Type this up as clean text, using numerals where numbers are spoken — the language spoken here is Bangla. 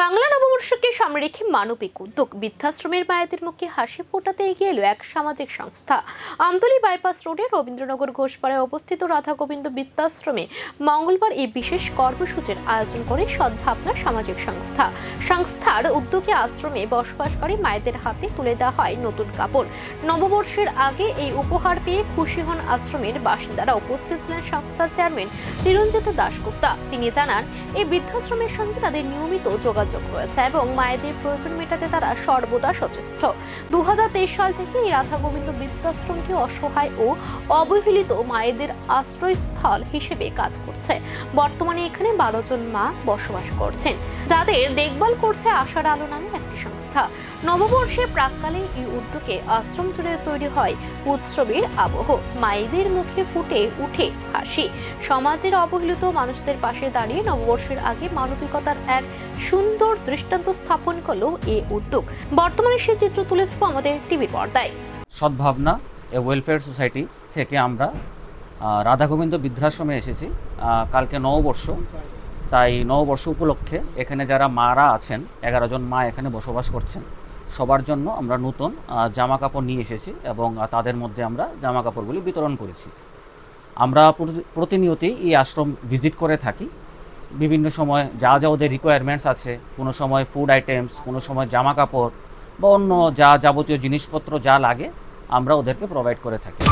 বাংলা নববর্ষকে সামনে রেখে মানবিক উদ্যোগ বৃদ্ধাশ্রমের মায়েদের মুখে হাসি ফোটাতে এগিয়ে এলো এক সামাজিক সংস্থা। আমতলী বাইপাস রোডে রবীন্দ্রনগর ঘোষপাড়ায় অবস্থিত রাধা গোবিন্দ বৃদ্ধাশ্রমে মঙ্গলবার এই বিশেষ কর্মসূচির আয়োজন করে সদ্ভাবনা সামাজিক সংস্থার উদ্যোগে আশ্রমে বসবাসকারী মায়েদের হাতে তুলে দেওয়া হয় নতুন কাপড়। নববর্ষের আগে এই উপহার পেয়ে খুশি হন আশ্রমের বাসিন্দারা। উপস্থিত ছিলেন সংস্থার চেয়ারম্যান চিরঞ্জিত দাশগুপ্তা। তিনি জানান, এই বৃদ্ধাশ্রমের সঙ্গে তাদের নিয়মিত যোগাযোগ রয়েছে এবং মায়েদের প্রয়োজন মেটাতে তারা সর্বদা সচেষ্ট। 2023 সাল থেকে এই রাধা গোবিন্দ বৃদ্ধাশ্রমটি অসহায় ও অবহেলিত মায়েদের আশ্রয়স্থল হিসেবে কাজ করছে। বর্তমানে এখানে 12 জন মা বসবাস করছেন, যাদের দেখভাল করছে আশার আলো নামে একটি সংস্থা। নববর্ষের প্রাক্কালে এই উদ্যোগে আশ্রম জুড়ে তৈরি হয় উৎসবের আবহ। মায়েদের মুখে ফুটে উঠে হাসি। সমাজের অবহেলিত মানুষদের পাশে দাঁড়িয়ে নববর্ষের আগে মানবিকতার এক সুন্দর দৃষ্টান্ত স্থাপন করলো এই উদ্যোগ। বর্তমানে সে চিত্র তুলে ধরবো আমাদের টিভির পর্দায়। সদ্ভাবনা ওয়েলফেয়ার সোসাইটি থেকে আমরা রাধা গোবিন্দ বৃদ্ধাশ্রমে এসেছি। কালকে নববর্ষ, তাই নববর্ষ উপলক্ষে এখানে যারা মারা আছেন, 11 জন মা এখানে বসবাস করছেন, সবার জন্য আমরা নতুন জামা কাপড় নিয়ে এসেছি এবং তাদের মধ্যে আমরা জামা কাপড়গুলি বিতরণ করেছি। আমরা প্রতিনিয়তই এই আশ্রম ভিজিট করে থাকি। বিভিন্ন সময় যা ওদের রিকোয়ারমেন্টস আছে, কোনো সময় ফুড আইটেমস, কোনো সময় জামা কাপড় বা অন্য যাবতীয় জিনিসপত্র যা লাগে আমরা ওদেরকে প্রোভাইড করে থাকি।